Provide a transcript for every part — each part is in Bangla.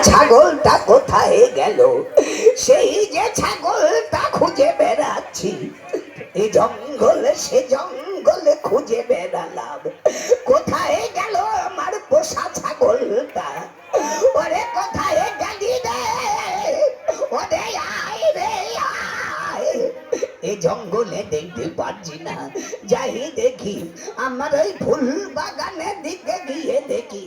ছাগলটা কোথায় গেল? সেই যে ছাগলটা খুঁজে বেড়াচ্ছি, এই জঙ্গলে সে জঙ্গলে খুঁজে বেড়ালাম। কোথায় গেল আমার পোষা ছাগলটা? ওরে কোথায় গেলি রে? ওরে আয় রে আয়। এই জঙ্গলে দেখতে পাচ্ছি না, যাই দেখি আমার ওই ফুল বাগানের দিকে গিয়ে দেখি।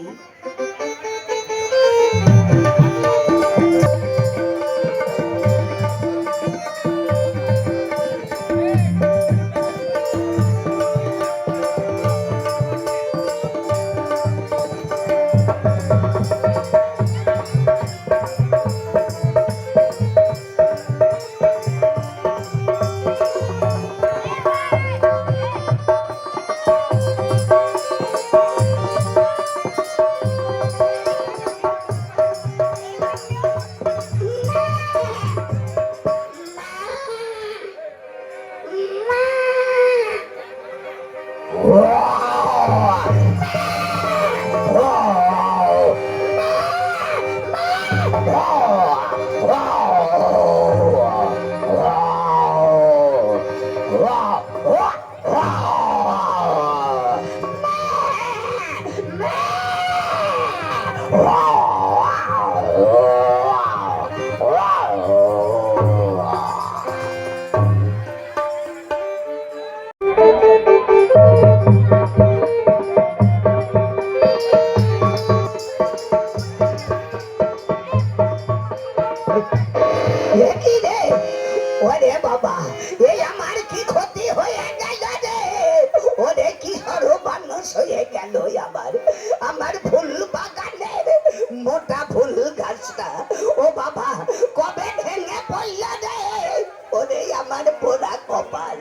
গোপাল,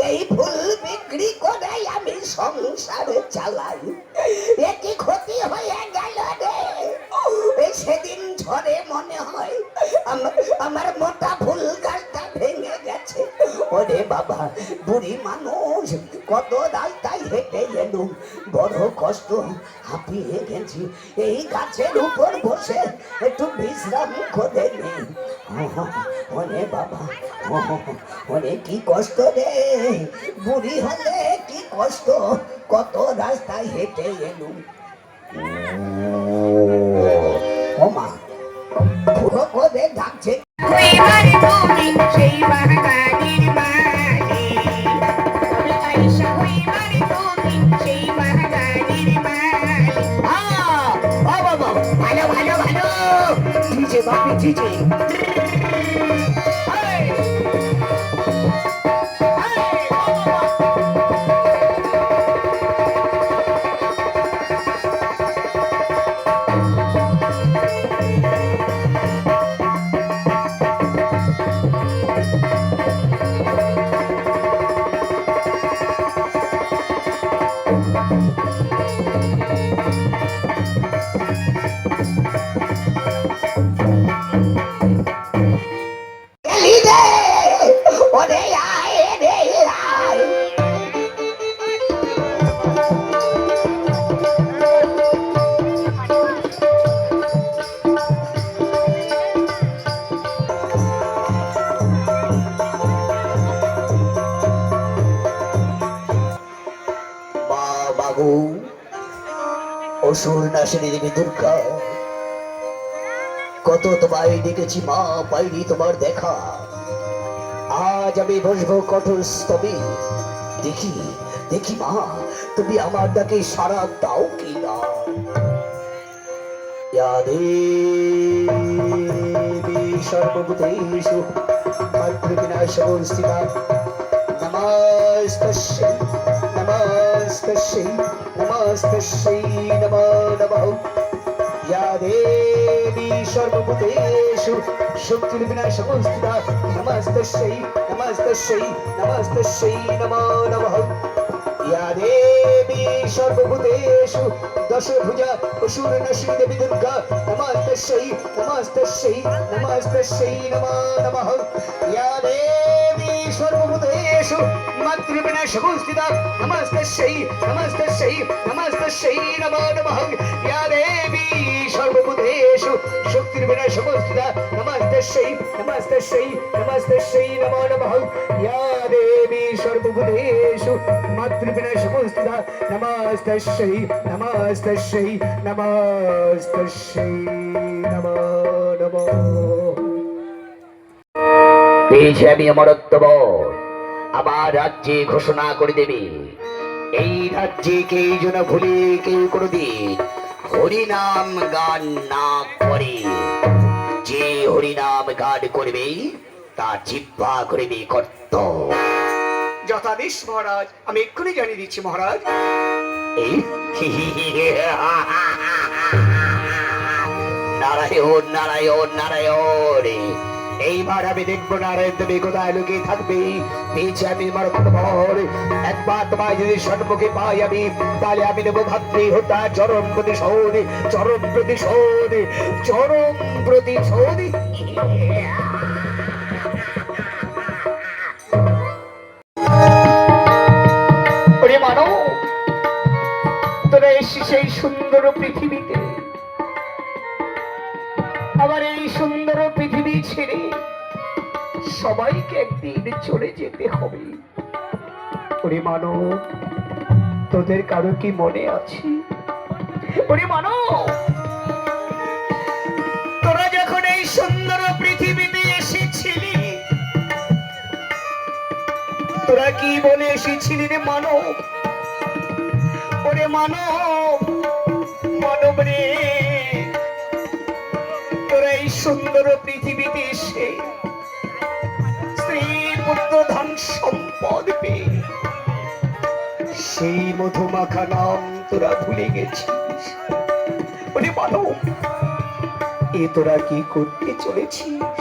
এই ফুল বিক্রি করে আমি সংসার চালাই। একই ক্ষতি হয়ে গেল রে। এই সেদিন ঝড়ে মনে হয় আমার মোটা ফুল গাছটা ভেঙে গেছে। ওরে বাবা, বুড়ি মানুষ, কত রাস্তায় হেঁটে এলুম, বড় কষ্ট, হাঁপিয়ে গেছি। এই গাছের উপর বসে একটু বিশ্রাম করে নেই। ওরে বাবা, ওরে কি কষ্ট রে, বুড়ি হলে কি কষ্ট, কত রাস্তায় হেঁটে এলুম। ও মা, করে ডাকছে। ভালো ভালো ভালো, ডিজে বাপি ডিজে। অসুর নাশিনী দেবী দুর্গা, কত তোমায় ডেকেছি মা, পাইনি তোমার দেখা। আজ আমি বসবো কঠোর স্তবে, দেখি দেখি মা, তুমি আমার ডাকে সাড়া দাও কি না। ইয়া দেবী সর্বভূতেষু মাতৃবিনাশস্থিতা, নমস্তস্যৈ নমস্তস্যৈ নমস্তস্যৈ নমো নমঃ। ইয়া দেবী সর্বভূতেষু শক্তির্বিনাশস্থিতা, নমস্তস্যৈ নমস্তস্যৈ নমস্তস্যৈ নমো নমঃ। ইয়া দেবী সর্বভূতেষু দশভুজা অসুরনাশিনী দেবী দুর্গা, নমস্তস্যৈ নমস্তস্যৈ নমস্তস্যৈ নমো নমঃ। ইয়া দেবী সর্বভূতেষু মাতৃবিনাশস্থিতা, নমস্তস্যৈ নমস্তস্যৈ নমস্তস্যৈ নমো নমঃ। ইয়া দেবী সর্বভূতেষু শক্তির্বিনাশস্থিতা, নমস্তস্যৈ নমস্তস্যৈ নমস্তস্যৈ নমো নমঃ। ইয়া দেবী সর্বভূতেষু মাতৃবিনাশস্থিতা, নমস্তস্যৈ নমস্তস্যৈ নমস্তস্যৈ নমো নমঃ। পেয়েছি আমি অমরত্ববর, আমার রাজ্যে ঘোষণা করে দেবে, এই রাজ্যে কেউ যেন ভুলে কেউ কোনোদিন হরিনাম গান না করে। যে হরিনাম গান করবে তার জিহ্বা করবে কর্ত। যথাদেশ মহারাজ, আমি এক্ষুনি জানিয়ে দিচ্ছি মহারাজ। এই নারায়ণ নারায়ণ নারায়ণ, এইবার আমি দেখবো নারায়ণ তুমি কোথায় লুকিয়ে থাকবে। পেয়েছি আমি মারত্তবর, একবার তোমায় যদি সম্মুখে পাই আমি, তাহলে আমি নেবো ভাতৃ হত্যা চরম প্রতিশোধ, চরম প্রতিশোধ, চরম প্রতিশোধ। ওরে মানব, তোরা এসেছিস এই সুন্দর পৃথিবীতে, আবার এই সুন্দর পৃথিবী ছেড়ে সবাইকে একদিন চলে যেতে হবে। ওরে মানব, তোদের কারো কি মনে আছে? ওরে মানব, তোরা যখন এই সুন্দর পৃথিবীতে এসেছিলি, তোরা কি বলে এসেছিলি রে মানব? ওরে মানব, মানব রে, তোরা এই সুন্দর পৃথিবীতে এসে স্ত্রী পুত্র ধন সম্পদ পেয়ে সেই মধুমাখা নাম তোরা ভুলে গেছিস। ওরে মানব, এ তোরা কি করতে চলেছিস?